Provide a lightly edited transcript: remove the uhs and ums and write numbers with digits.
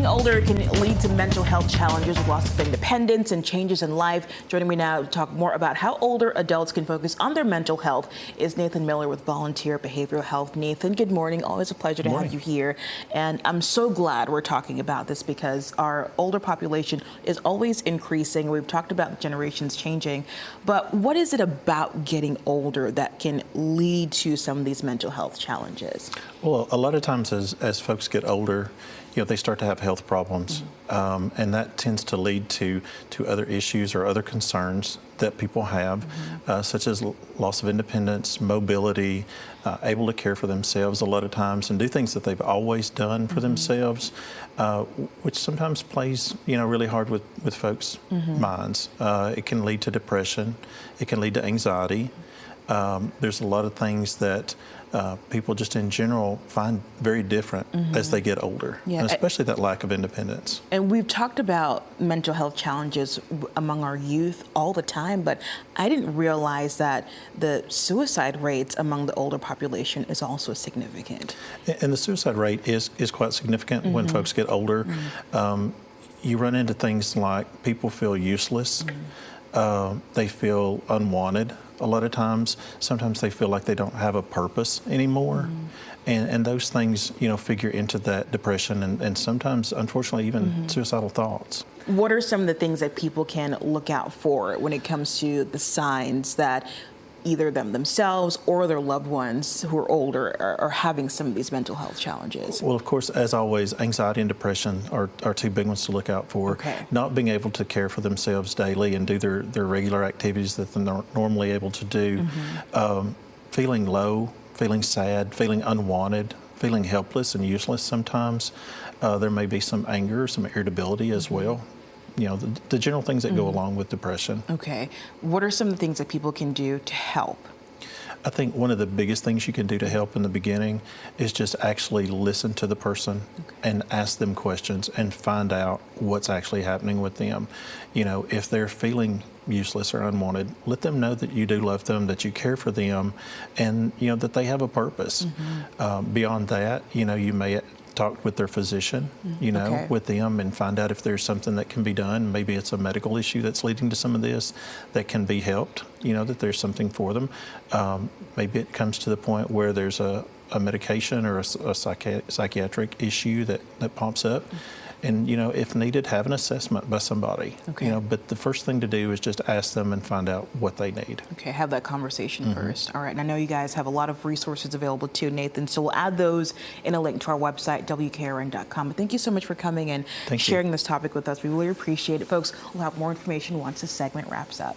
Getting older can lead to mental health challenges, loss of independence, and changes in life. Joining me now to talk more about how older adults can focus on their mental health is Nathan Miller with Volunteer Behavioral Health. Nathan, good morning. Always a pleasure to have you here. And I'm so glad we're talking about this because our older population is always increasing. We've talked about the generations changing. But what is it about getting older that can lead to some of these mental health challenges? Well, a lot of times as folks get older, they start to have health problems, and that tends to lead to other issues or other concerns that people have, such as loss of independence, mobility, able to care for themselves a lot of times and do things that they've always done for themselves, which sometimes plays, really hard with folks' minds. It can lead to depression. It can lead to anxiety. There's a lot of things that people just in general find very different as they get older, and especially that lack of independence. And we've talked about mental health challenges among our youth all the time, but I didn't realize that the suicide rates among the older population is also significant. And the suicide rate is quite significant when folks get older. You run into things like people feel useless, they feel unwanted. A lot of times, sometimes they feel like they don't have a purpose anymore. And those things, figure into that depression and sometimes, unfortunately, even suicidal thoughts. What are some of the things that people can look out for when it comes to the signs that either themselves or their loved ones who are older are having some of these mental health challenges? Well, of course, as always, anxiety and depression are two big ones to look out for. Not being able to care for themselves daily and do their regular activities that they're normally able to do. Feeling low, feeling sad, feeling unwanted, feeling helpless and useless sometimes. There may be some anger, some irritability as well. The general things that go along with depression. Okay. What are some of the things that people can do to help? I think one of the biggest things you can do to help in the beginning is just actually listen to the person and ask them questions and find out what's actually happening with them. If they're feeling useless or unwanted, let them know that you do love them, that you care for them, and that they have a purpose. Beyond that, you may talk with their physician, with them and find out if there's something that can be done. Maybe it's a medical issue that's leading to some of this that can be helped, that there's something for them. Maybe it comes to the point where there's a medication or a psychiatric issue that pops up. And, if needed, have an assessment by somebody. But the first thing to do is just ask them and find out what they need. Okay, have that conversation first. All right, and I know you guys have a lot of resources available too, Nathan, so we'll add those in a link to our website, WKRN.com. But thank you so much for coming and sharing this topic with us. We really appreciate it. Folks, we'll have more information once this segment wraps up.